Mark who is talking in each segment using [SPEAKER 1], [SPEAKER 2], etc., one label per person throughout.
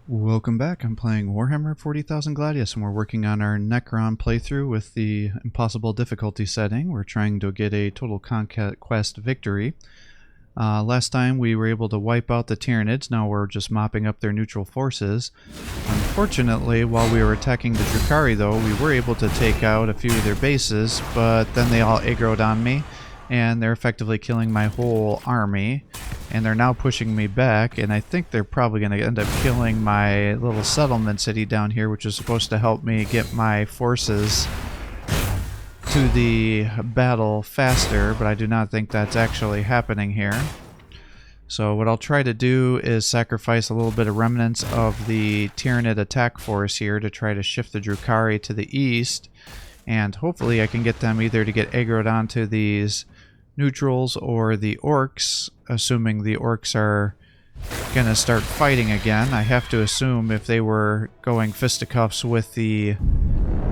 [SPEAKER 1] Welcome back. I'm playing Warhammer 40,000 Gladius, and we're working on our Necron playthrough with the impossible difficulty setting. We're trying to get a total conquest victory. Last time we were able to wipe out the Tyranids. Now we're just mopping up their neutral forces. Unfortunately, while we were attacking the Drukhari, though, we were able to take out a few of their bases, but then they all aggroed on me, and they're effectively killing my whole army. And they're now pushing me back, and I think they're probably going to end up killing my little settlement city down here, which is supposed to help me get my forces to the battle faster, but I do not think that's actually happening here. So what I'll try to do is sacrifice a little bit of remnants of the Tyranid attack force here to try to shift the Drukhari to the east, and hopefully I can get them either to get aggroed onto these neutrals or the orcs, assuming the orcs are gonna start fighting again. I have to assume if they were going fisticuffs with the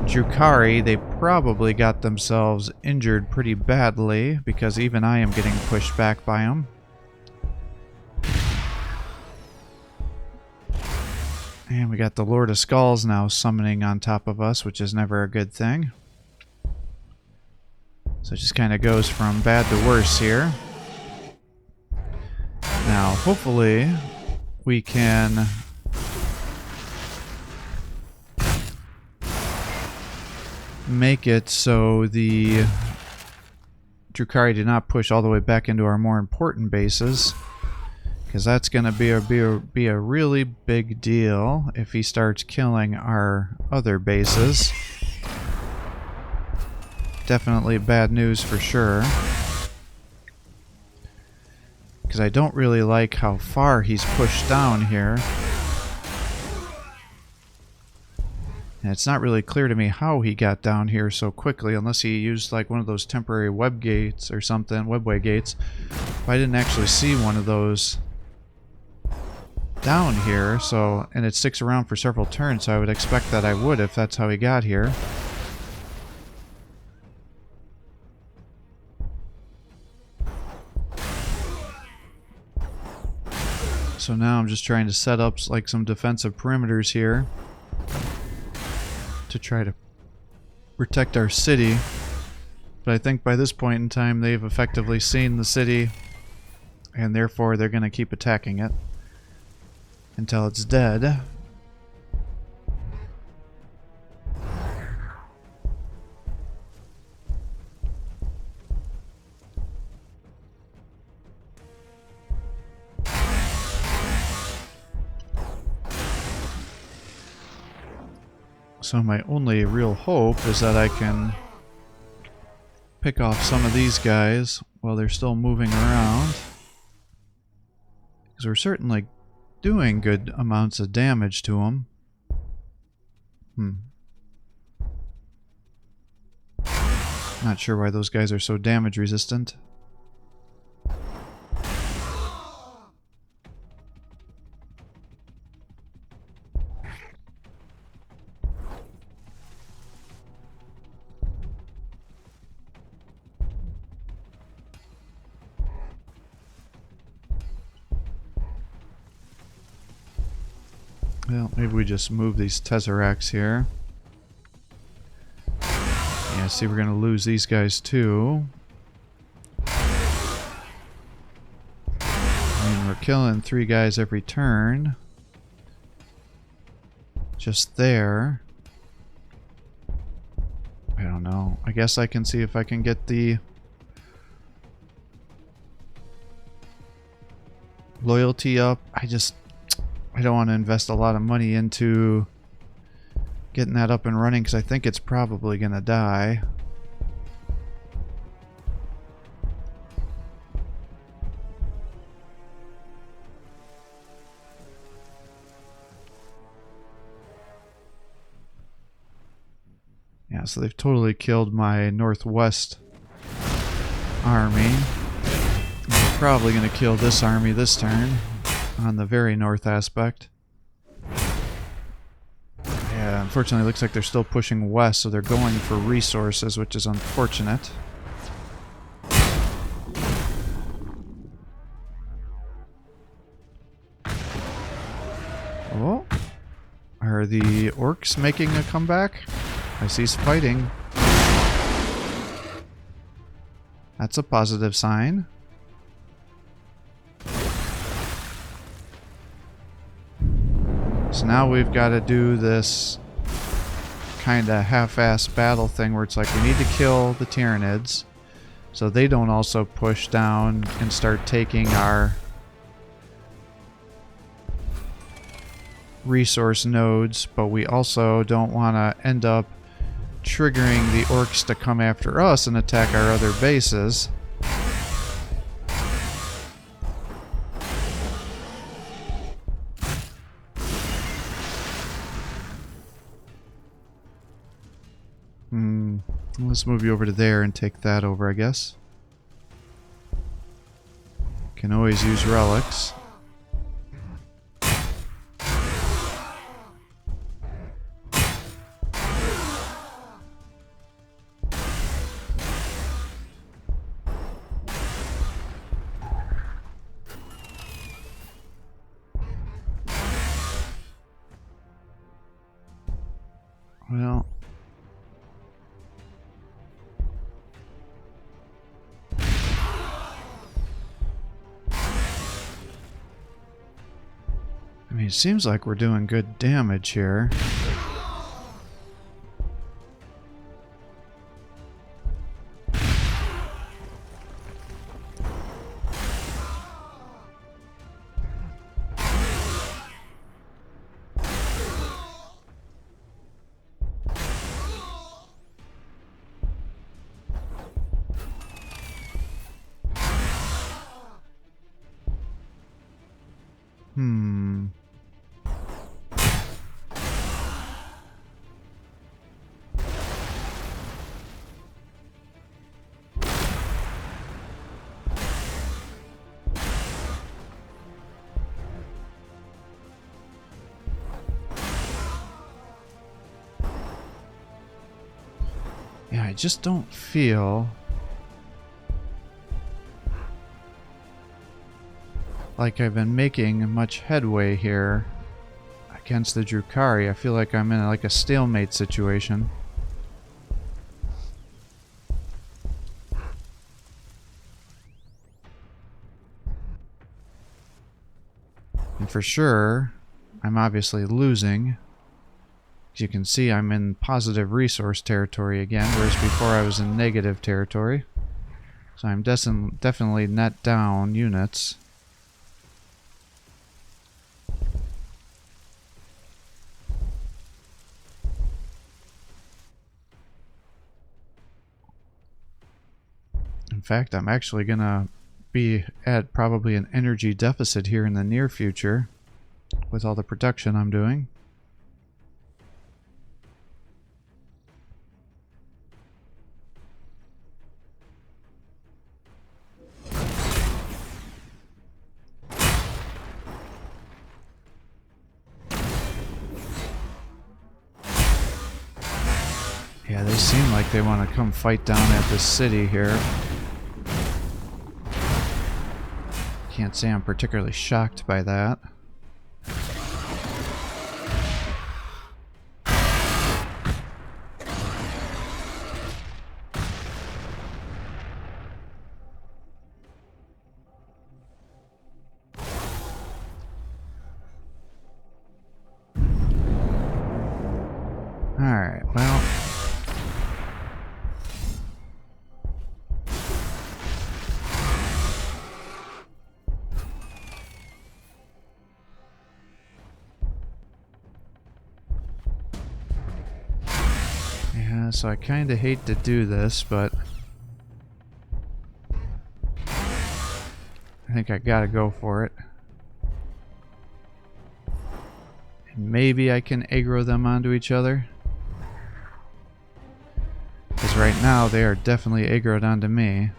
[SPEAKER 1] Drukhari, they probably got themselves injured pretty badly, because even I am getting pushed back by them. And we got the Lord of Skulls now summoning on top of us, which is never a good thing. So it just kind of goes from bad to worse here. Now, hopefully, we can make it so the Drukhari do not push all the way back into our more important bases, because that's going to be a really big deal if he starts killing our other bases. Definitely bad news for sure, because I don't really like how far he's pushed down here. And it's not really clear to me how he got down here so quickly, unless he used like one of those temporary web gates or something, webway gates. But I didn't actually see one of those down here, so, and it sticks around for several turns, so I would expect that I would if that's how he got here. So now I'm just trying to set up like some defensive perimeters here to try to protect our city. But I think by this point in time they've effectively seen the city, and therefore they're going to keep attacking it until it's dead. So my only real hope is that I can pick off some of these guys while they're still moving around, because we're certainly doing good amounts of damage to them. Not sure why those guys are so damage resistant. Well, maybe we just move these Tesseracts here. Yeah, see, we're going to lose these guys too. I mean, we're killing 3 guys every turn. Just there. I don't know. I guess I can see if I can get the loyalty up. I don't want to invest a lot of money into getting that up and running, because I think it's probably going to die. Yeah, so they've totally killed my northwest army. They're probably going to kill this army this turn on the very north aspect. Yeah, unfortunately it looks like they're still pushing west, so they're going for resources, which is unfortunate. Oh, Are the orcs making a comeback? I see some fighting. That's a positive sign. So now we've got to do this kind of half-assed battle thing where it's like we need to kill the Tyranids so they don't also push down and start taking our resource nodes, but we also don't want to end up triggering the orcs to come after us and attack our other bases. Let's move you over to there and take that over, I guess. Can always use relics. Well, I mean, it seems like we're doing good damage here. Yeah, I just don't feel like I've been making much headway here against the Drukhari. I feel like I'm in like a stalemate situation. And for sure, I'm obviously losing. As you can see, I'm in positive resource territory again, whereas before I was in negative territory. So I'm definitely net down units. In fact, I'm actually going to be at probably an energy deficit here in the near future with all the production I'm doing. Yeah, they seem like they want to come fight down at this city here. Can't say I'm particularly shocked by that. Alright, well... yeah, so I kind of hate to do this, but... I think I gotta go for it. And maybe I can aggro them onto each other. Because right now they are definitely aggroed onto me.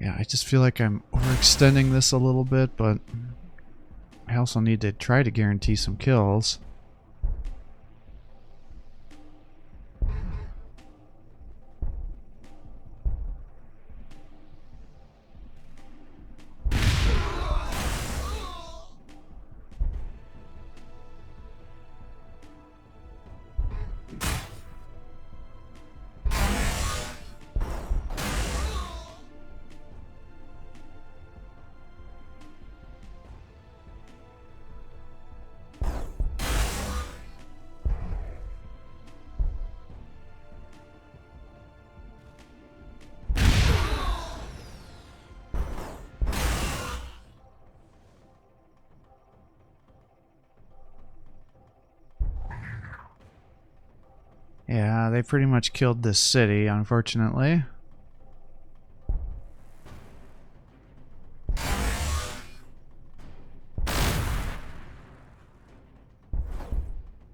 [SPEAKER 1] Yeah, I just feel like I'm overextending this a little bit, but I also need to try to guarantee some kills. Yeah, they pretty much killed this city, unfortunately.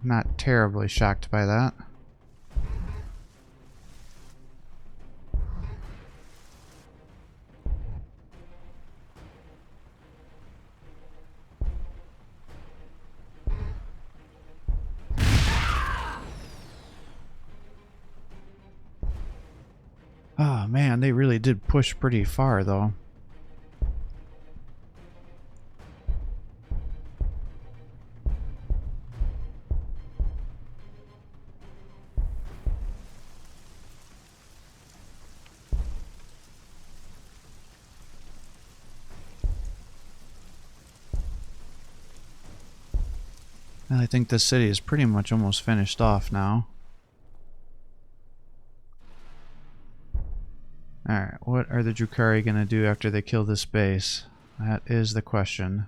[SPEAKER 1] Not terribly shocked by that. Oh man, they really did push pretty far though. I think this city is pretty much almost finished off now. Alright, what are the Drukhari gonna do after they kill this base? That is the question.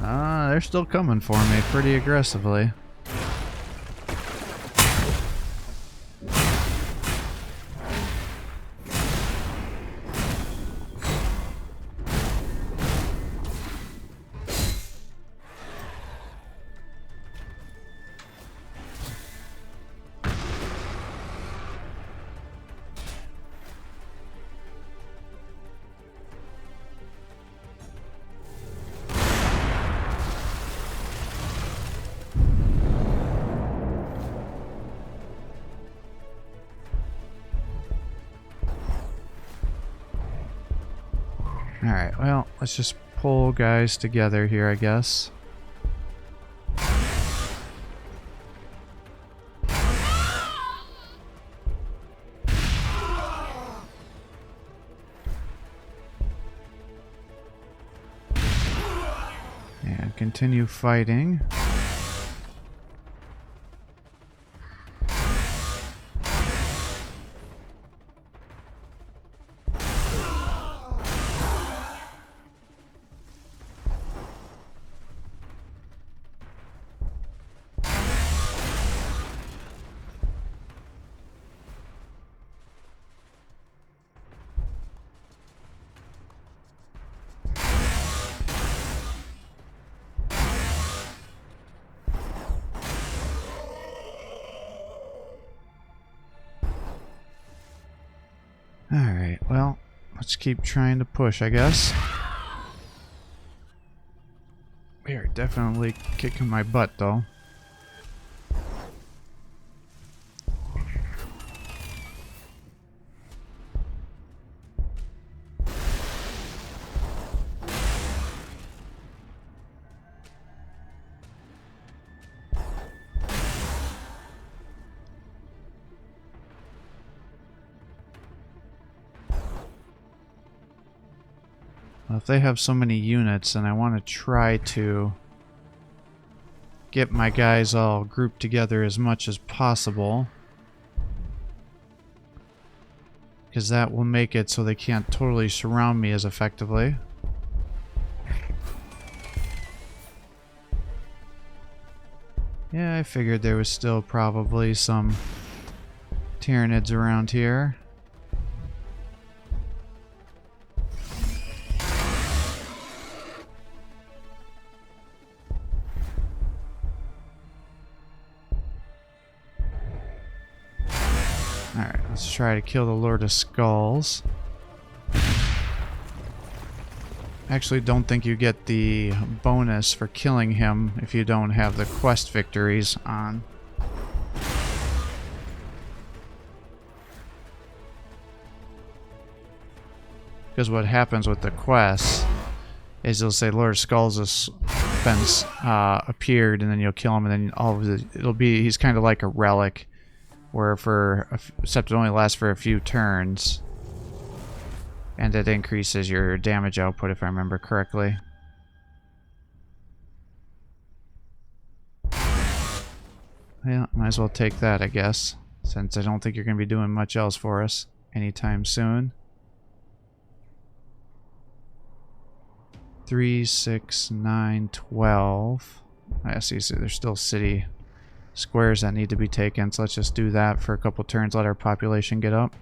[SPEAKER 1] They're still coming for me pretty aggressively. Alright, well, let's just pull guys together here, I guess. And continue fighting. Alright, well, let's keep trying to push, I guess. We are definitely kicking my butt, though. Well, if they have so many units, and I want to try to get my guys all grouped together as much as possible, because that will make it so they can't totally surround me as effectively. Yeah, I figured there was still probably some Tyranids around here. Let's try to kill the Lord of Skulls. Actually, don't think you get the bonus for killing him if you don't have the quest victories on. Because what happens with the quests is you'll say Lord of Skulls has been appeared, and then you'll kill him, and then all of it, he's kind of like a relic, where except it only lasts for a few turns, and it increases your damage output if I remember correctly. Yeah, might as well take that, I guess, since I don't think you're going to be doing much else for us anytime soon. 3, 6, 9, 12. I see, so there's still city squares that need to be taken, so let's just do that for a couple turns, let our population get up.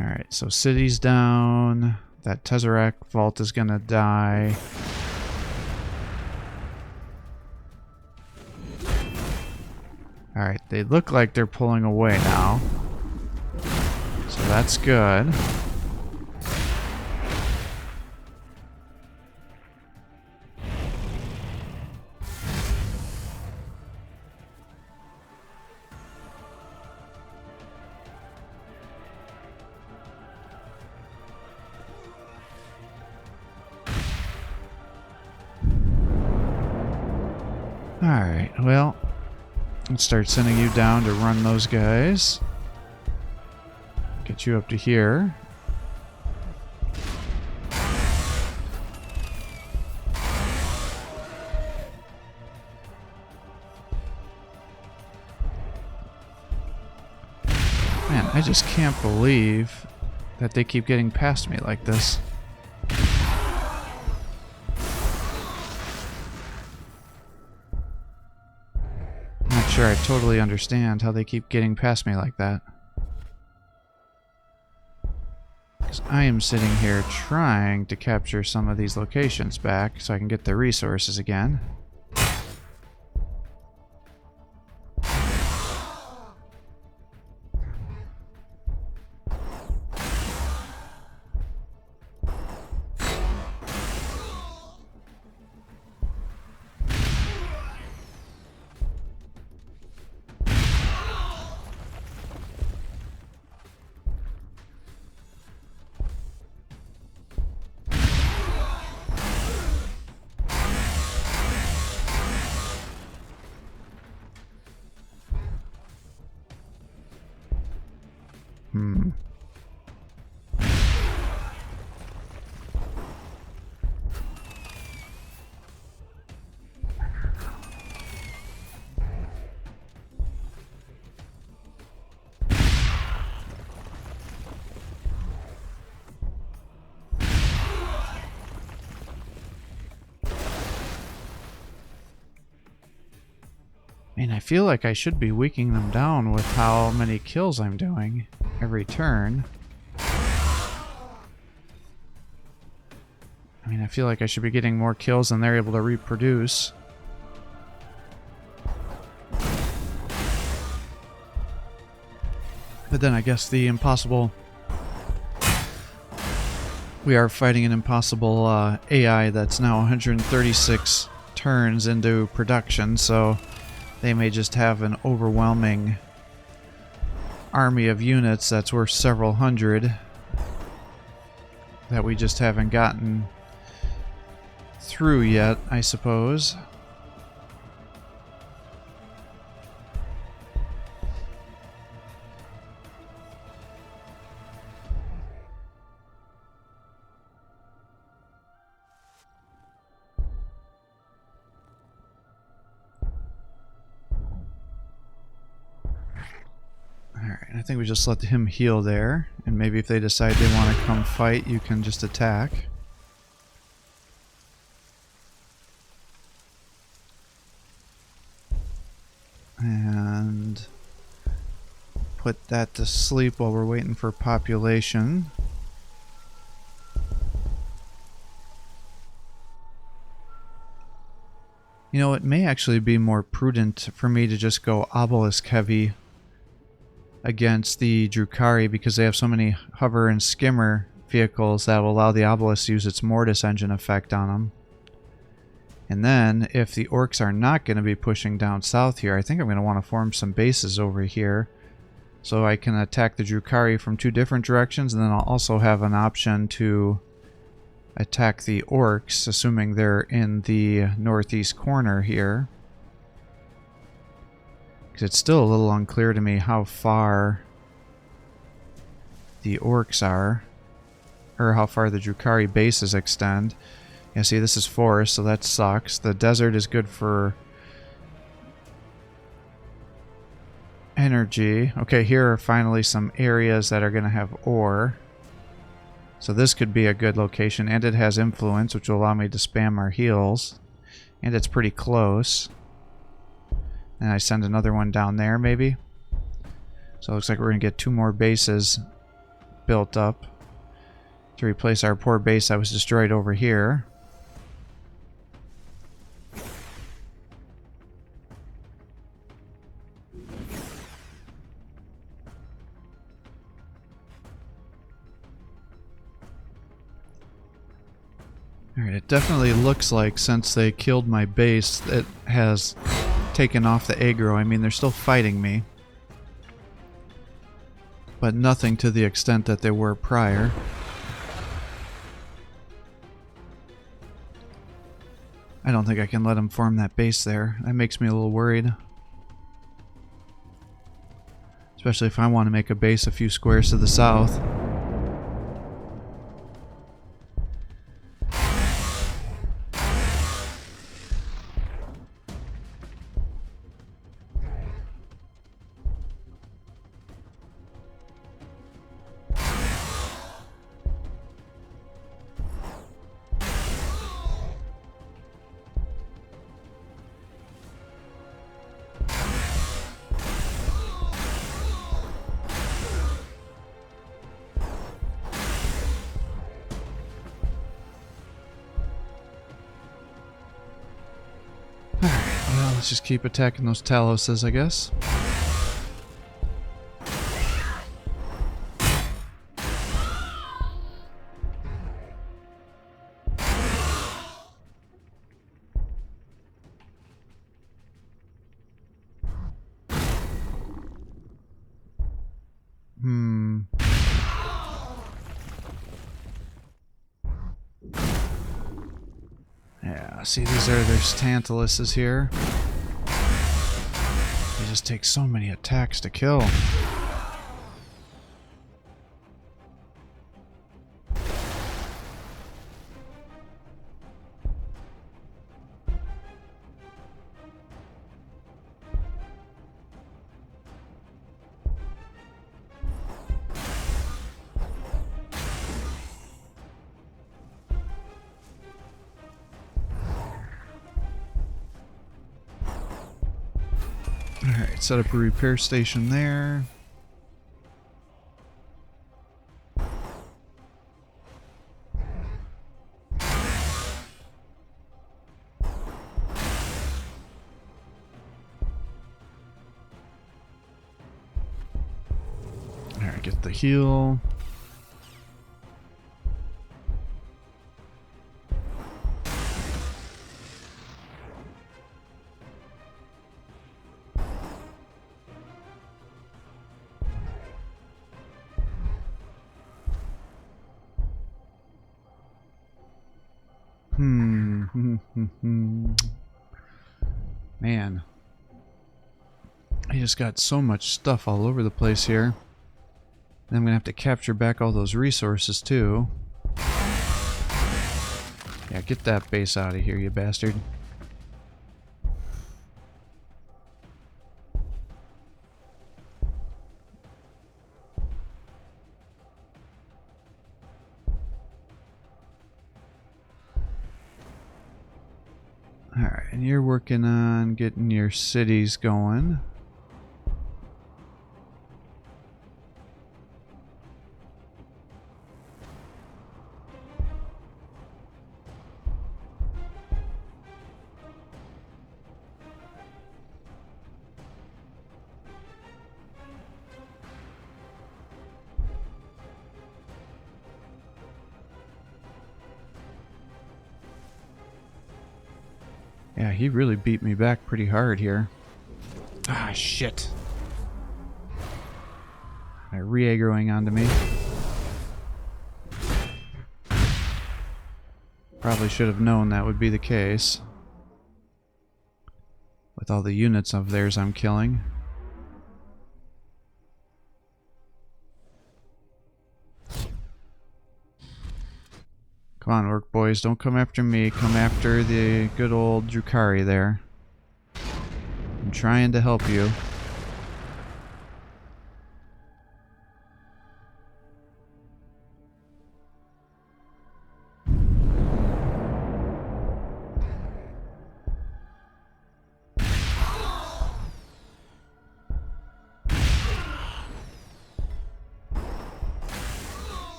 [SPEAKER 1] Alright, so city's down. That Tesseract vault is gonna die. Alright, they look like they're pulling away now, so that's good. Alright, well, let's start sending you down to run those guys. Get you up to here. Man, I just can't believe that they keep getting past me like this. Sure, I totally understand how they keep getting past me like that. Because I am sitting here trying to capture some of these locations back so I can get the resources again. I mean, I feel like I should be weakening them down with how many kills I'm doing every turn. I mean, I feel like I should be getting more kills than they're able to reproduce. But then I guess the impossible... We are fighting an impossible AI that's now 136 turns into production, so... They may just have an overwhelming army of units that's worth several hundred that we just haven't gotten through yet, I suppose. Alright, I think we just let him heal there, and maybe if they decide they want to come fight, you can just attack. And put that to sleep while we're waiting for population. You know, it may actually be more prudent for me to just go obelisk heavy against the Drukhari because they have so many hover and skimmer vehicles that will allow the obelisk to use its mortis engine effect on them. And then, if the orcs are not going to be pushing down south here, I think I'm going to want to form some bases over here so I can attack the Drukhari from 2 different directions, and then I'll also have an option to attack the orcs, assuming they're in the northeast corner here. Because it's still a little unclear to me how far the orcs are, or how far the Drukhari bases extend. Yeah, see, this is forest, so that sucks. The desert is good for energy. Okay, here are finally some areas that are going to have ore. So this could be a good location, and it has influence, which will allow me to spam our heals. And it's pretty close. And I send another one down there, maybe. So it looks like we're going to get 2 more bases built up to replace our poor base that was destroyed over here. Alright, it definitely looks like since they killed my base, it has taken off the aggro. I mean, they're still fighting me, but nothing to the extent that they were prior. I don't think I can let them form that base there. That makes me a little worried. Especially if I want to make a base a few squares to the south. Let's just keep attacking those Taloses, I guess. Yeah, see, there's Tantaluses here. They just take so many attacks to kill. Alright, set up a repair station there. Alright, get the heal. Man. I just got so much stuff all over the place here. And I'm going to have to capture back all those resources too. Yeah, get that base out of here, you bastard. Alright, and you're working on getting your cities going. Yeah, he really beat me back pretty hard here. Ah, shit. They're re-aggroing onto me. Probably should have known that would be the case. With all the units of theirs I'm killing. Come on, orc boys, don't come after me. Come after the good old Drukhari there. I'm trying to help you.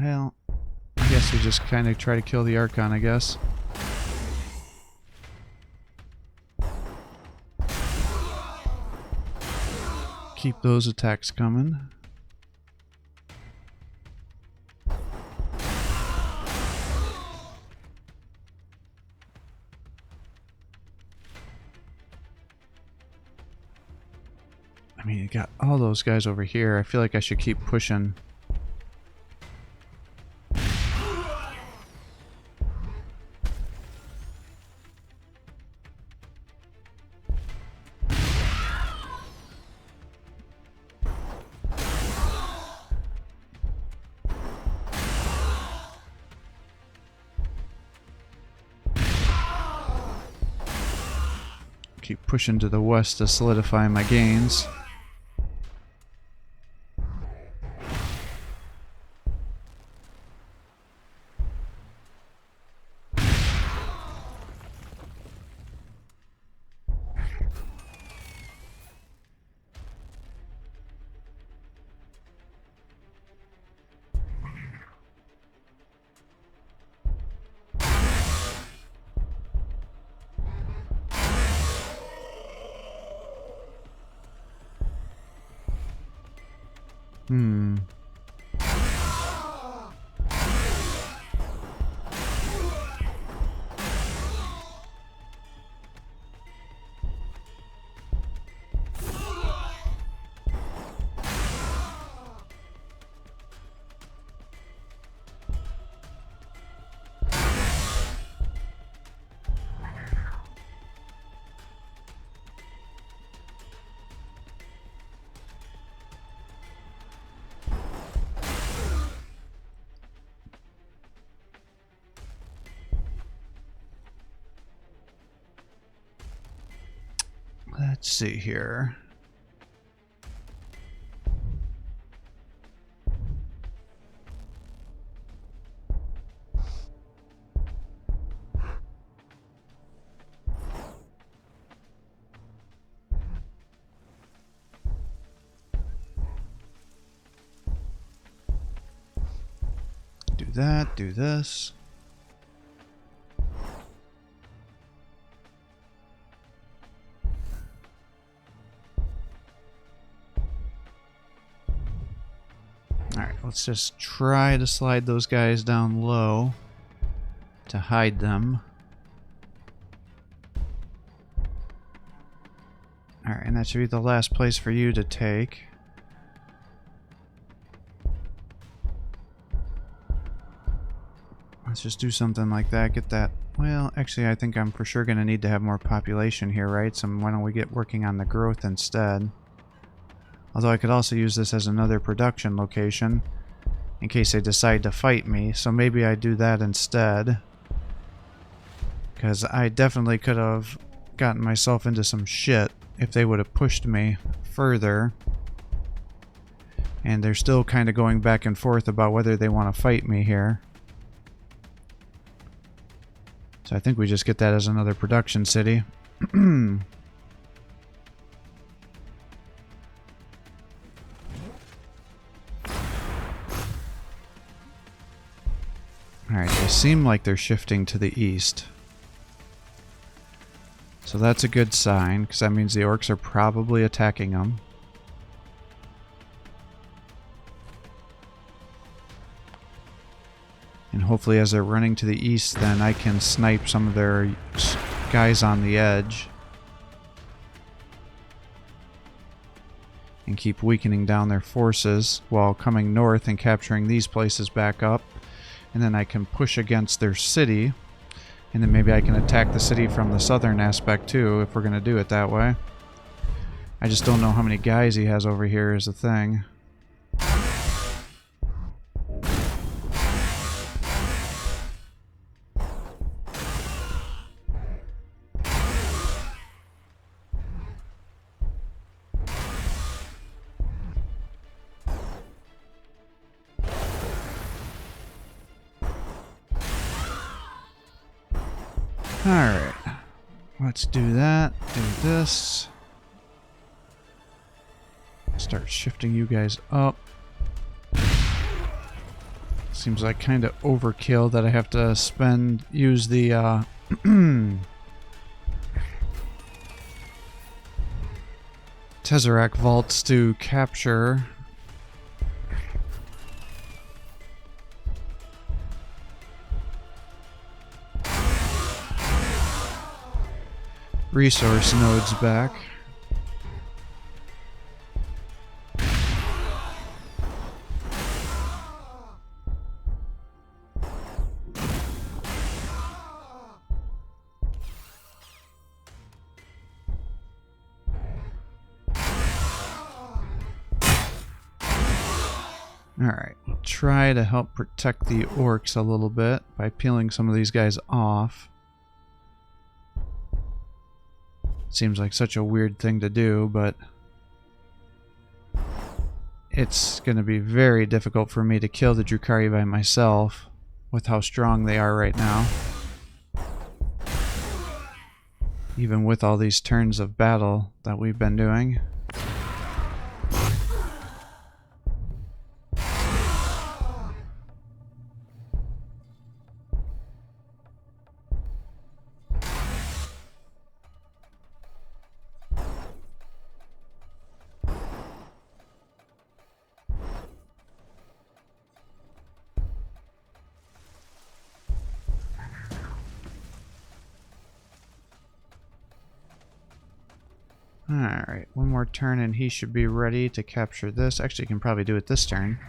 [SPEAKER 1] Well, I guess we just kind of try to kill the Archon, I guess. Keep those attacks coming. I mean, you got all those guys over here. I feel like I should keep pushing. Keep pushing to the west to solidify my gains. Let's see here. Do that, do this. Alright, let's just try to slide those guys down low to hide them. Alright, and that should be the last place for you to take. Let's just do something like that, get that. Well, actually, I think I'm for sure going to need to have more population here, right? So why don't we get working on the growth instead? Although I could also use this as another production location in case they decide to fight me. So maybe I do that instead. Because I definitely could have gotten myself into some shit if they would have pushed me further. And they're still kind of going back and forth about whether they want to fight me here. So I think we just get that as another production city. seem like they're shifting to the east. So that's a good sign, because that means the orcs are probably attacking them. And hopefully as they're running to the east, then I can snipe some of their guys on the edge. And keep weakening down their forces while coming north and capturing these places back up. And then I can push against their city. And then maybe I can attack the city from the southern aspect too, if we're going to do it that way. I just don't know how many guys he has over here is the thing. Alright, let's do that, do this. Start shifting you guys up. Seems like kind of overkill that I have to use the Tesseract vaults to capture resource nodes back. Alright, we'll try to help protect the orcs a little bit by peeling some of these guys off. Seems like such a weird thing to do, but it's going to be very difficult for me to kill the Drukhari by myself with how strong they are right now. Even with all these turns of battle that we've been doing. Alright, one more turn and he should be ready to capture this. Actually, you can probably do it this turn.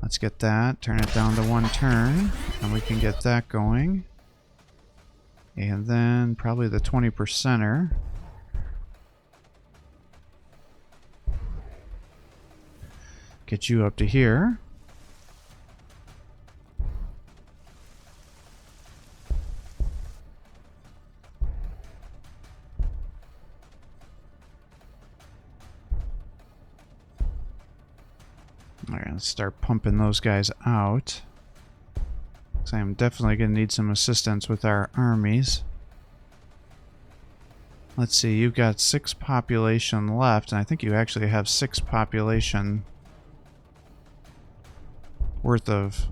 [SPEAKER 1] Let's get that. Turn it down to one turn. And we can get that going. And then probably the 20%er. Get you up to here. Alright, let's start pumping those guys out. So I am definitely going to need some assistance with our armies. Let's see, you've got 6 population left, and I think you actually have 6 population worth of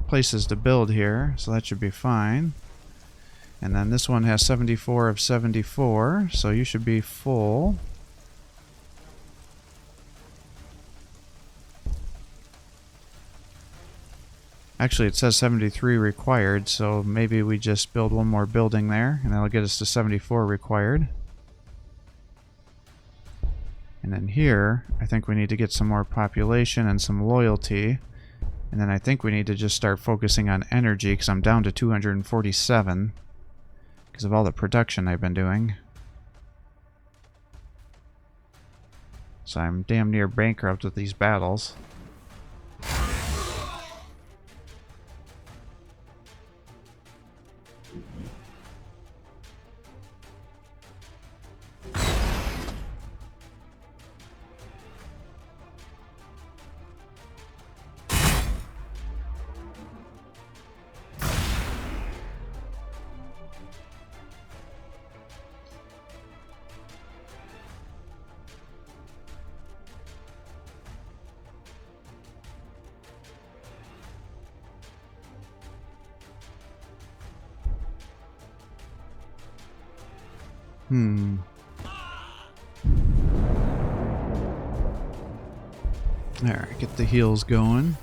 [SPEAKER 1] places to build here, so that should be fine. And then this one has 74 of 74, so you should be full. Actually, it says 73 required, so maybe we just build one more building there, and that'll get us to 74 required. And then here, I think we need to get some more population and some loyalty. And then I think we need to just start focusing on energy, because I'm down to 247 because of all the production I've been doing. So I'm damn near bankrupt with these battles. Alright, get the heals going.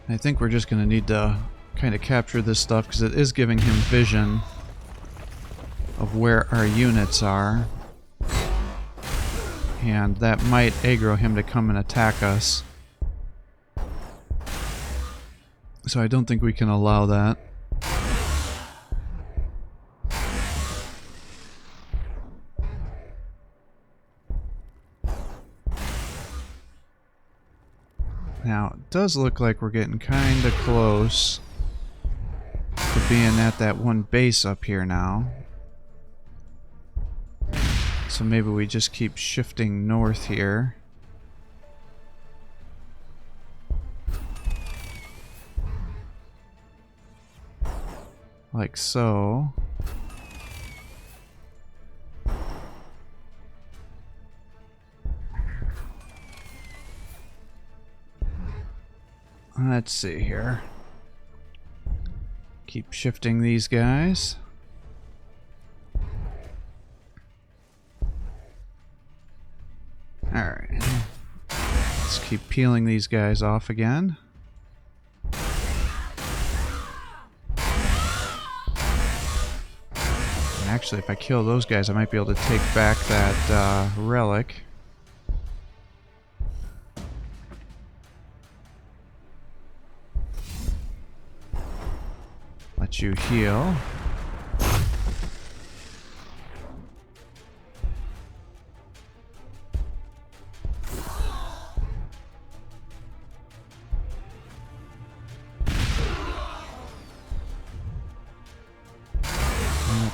[SPEAKER 1] I think we're just going to need to kind of capture this stuff because it is giving him vision of where our units are. And that might aggro him to come and attack us. So I don't think we can allow that. Now, it does look like we're getting kind of close to being at that one base up here now. So maybe we just keep shifting north here. Like so. Let's see here. Keep shifting these guys. Alright. Let's keep peeling these guys off again. And actually, if I kill those guys, I might be able to take back that relic. Let you heal.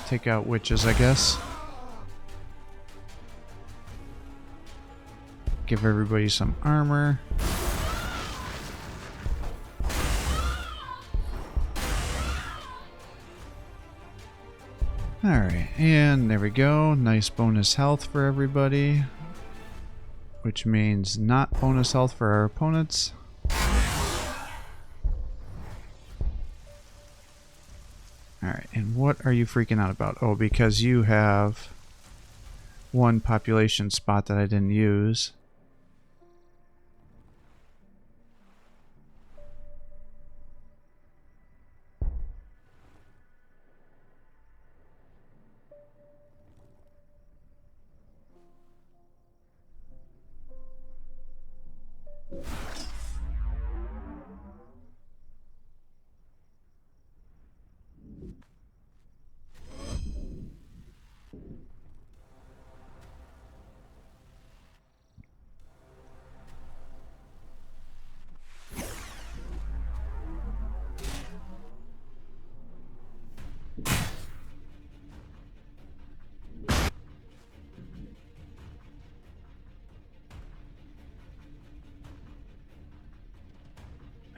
[SPEAKER 1] Take out witches, I guess. Give everybody some armor. Alright, and there we go. Nice bonus health for everybody. Which means not bonus health for our opponents. Alright, and what are you freaking out about? Oh, because you have one population spot that I didn't use.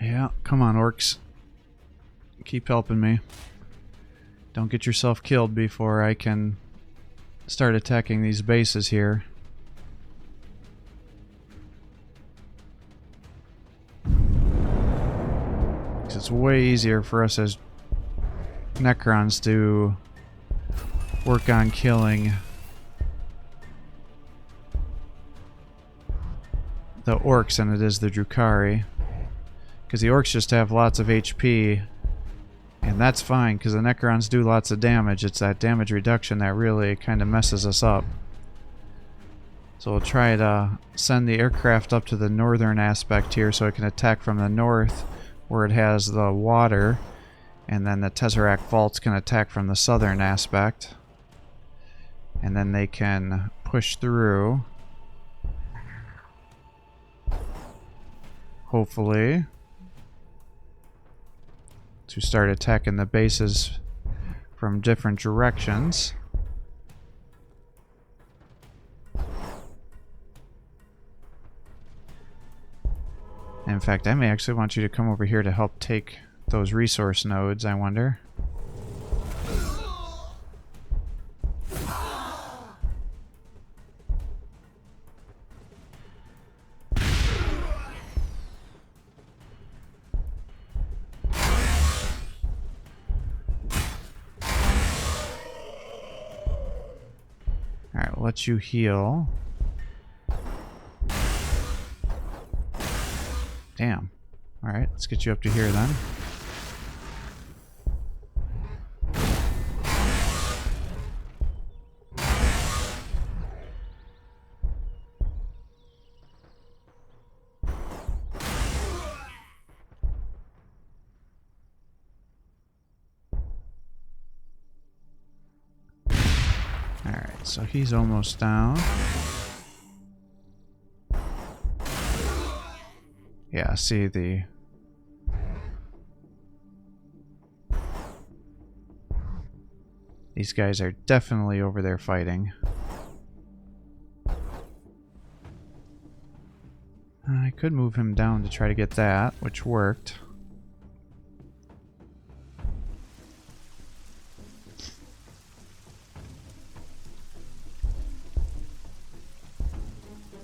[SPEAKER 1] Yeah, come on, orcs. Keep helping me. Don't get yourself killed before I can start attacking these bases here. Because it's way easier for us as Necrons to work on killing the orcs than it is the Drukhari. Because the orcs just have lots of HP, and that's fine because the Necrons do lots of damage. It's that damage reduction that really kind of messes us up. So we'll try to send the aircraft up to the northern aspect here so it can attack from the north where it has the water, and then the Tesseract Vaults can attack from the southern aspect. And then they can push through. Hopefully. To start attacking the bases from different directions. In fact, I may actually want you to come over here to help take those resource nodes, I wonder. let you heal. Damn. Alright, let's get you up to here then. Alright, so he's almost down. Yeah, see these guys are definitely over there fighting. I could move him down to try to get that, which worked.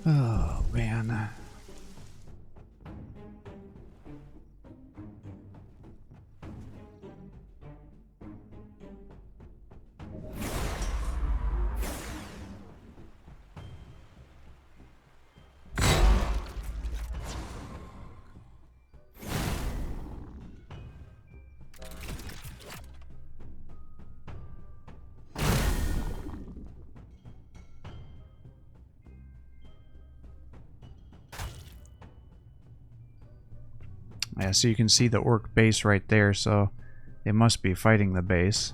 [SPEAKER 1] Oh, man. Yeah, so you can see the orc base right there, so they must be fighting the base.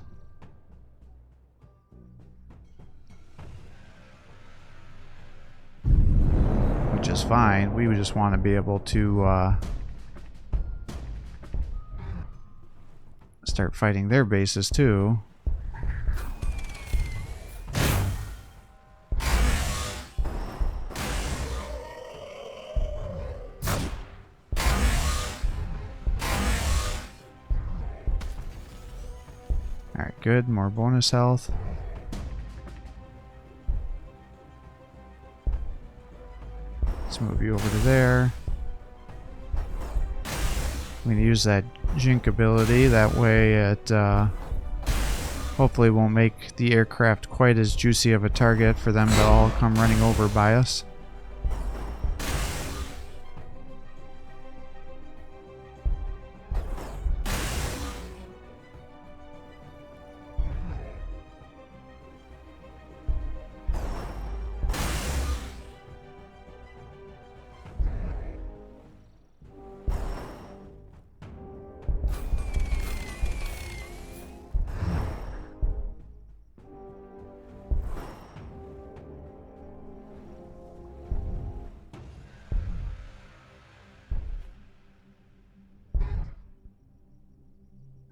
[SPEAKER 1] Which is fine. We would just want to be able to start fighting their bases too. Alright, good. More bonus health. Let's move you over to there. I'm going to use that Jink ability. That way it hopefully won't make the aircraft quite as juicy of a target for them to all come running over by us.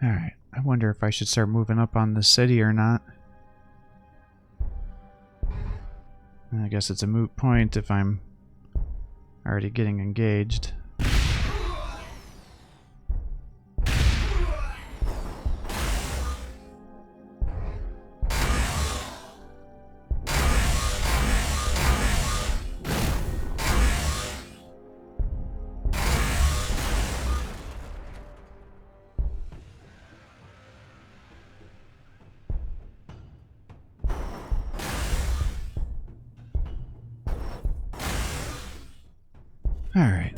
[SPEAKER 1] Alright, I wonder if I should start moving up on the city or not. I guess it's a moot point if I'm already getting engaged. All right.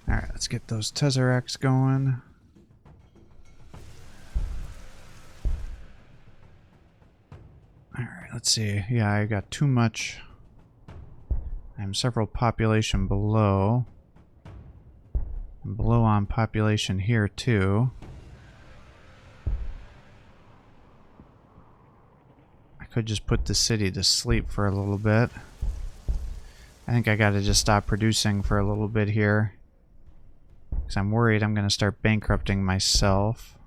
[SPEAKER 1] Alright, let's get those Tesseracts going. Alright, let's see. Yeah, I got too much. I'm several population below. I'm below on population here too. I could just put the city to sleep for a little bit. I think I gotta just stop producing for a little bit here. Because I'm worried I'm going to start bankrupting myself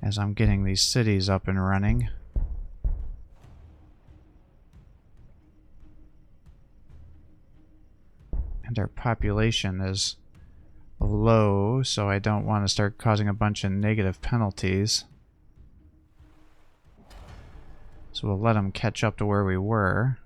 [SPEAKER 1] as I'm getting these cities up and running. And our population is low, so I don't want to start causing a bunch of negative penalties. So we'll let them catch up to where we were.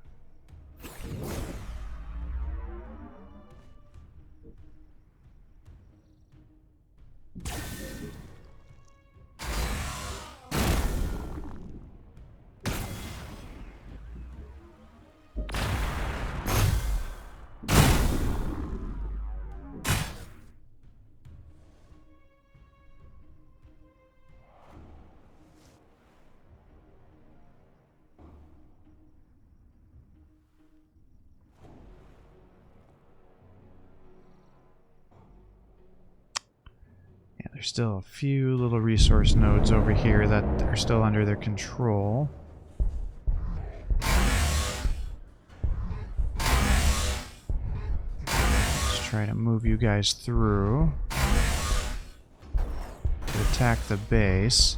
[SPEAKER 1] There's still a few little resource nodes over here that are still under their control. Let's try to move you guys through to attack the base.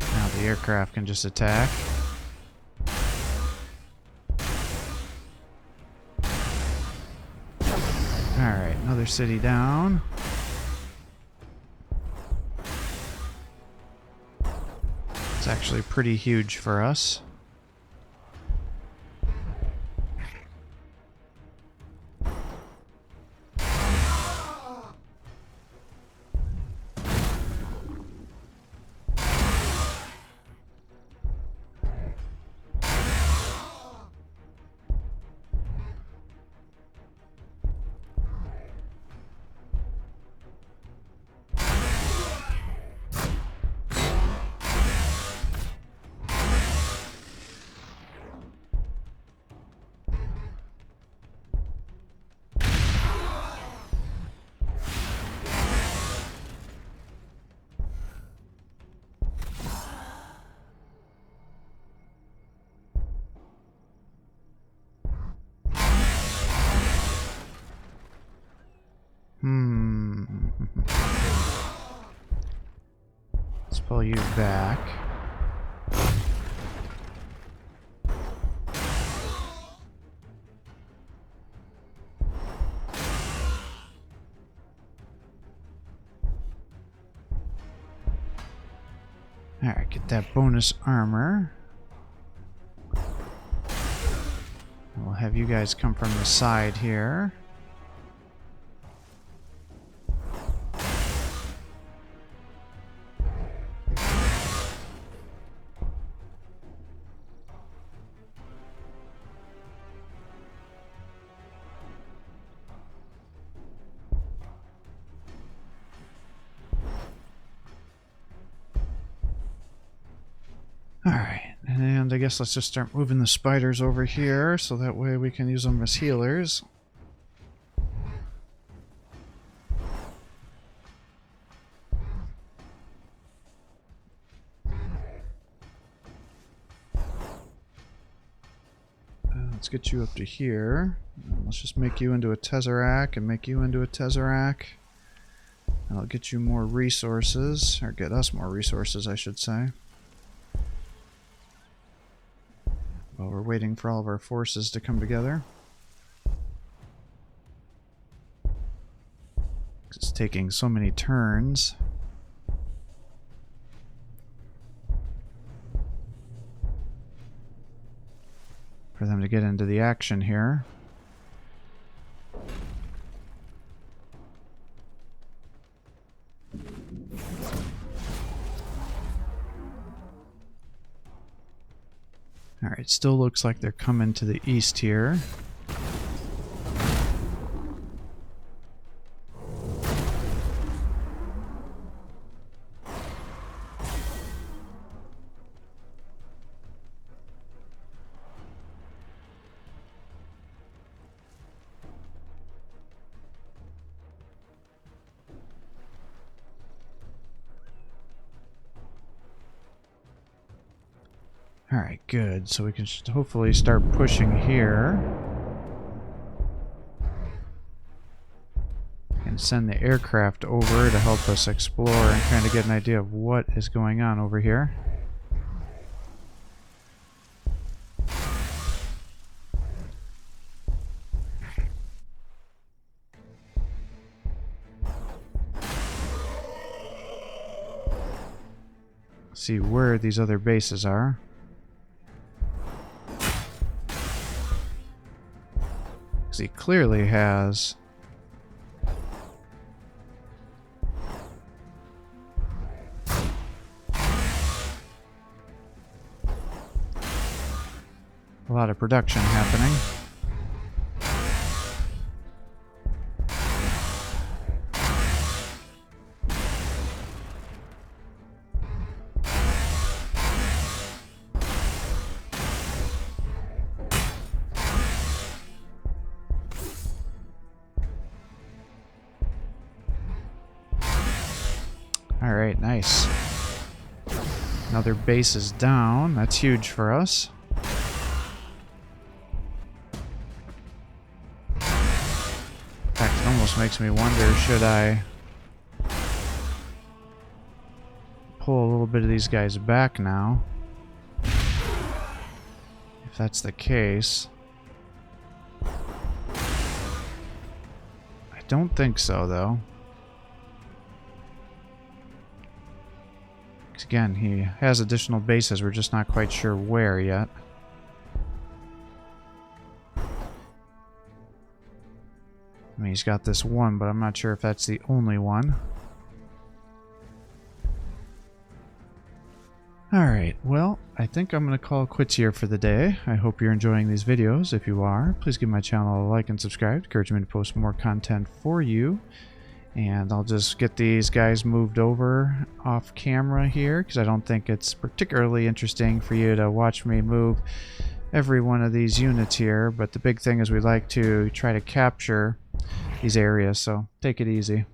[SPEAKER 1] Now the aircraft can just attack. Alright, another city down. It's actually pretty huge for us. Let's pull you back. Alright, get that bonus armor. We'll have you guys come from the side here. Alright, and I guess let's just start moving the spiders over here so that way we can use them as healers. Let's get you up to here. Let's just make you into a Tesseract and make you into a Tesseract. That'll get you more resources, or get us more resources, I should say. While we're waiting for all of our forces to come together. It's taking so many turns. For them to get into the action here. Alright, still looks like they're coming to the east here. Alright, good. So we can hopefully start pushing here. And send the aircraft over to help us explore and kind of get an idea of what is going on over here. see where these other bases are. Because he clearly has a lot of production happening. Alright, nice. Another base is down. That's huge for us. In fact, it almost makes me wonder, should I pull a little bit of these guys back now? If that's the case. I don't think so, though. Again, he has additional bases, we're just not quite sure where yet. I mean, he's got this one, but I'm not sure if that's the only one. Alright, well, I think I'm going to call quits here for the day. I hope you're enjoying these videos. If you are, please give my channel a like and subscribe. Encourage me to post more content for you. And I'll just get these guys moved over off camera here, because I don't think it's particularly interesting for you to watch me move every one of these units here. But the big thing is we like to try to capture these areas, so take it easy.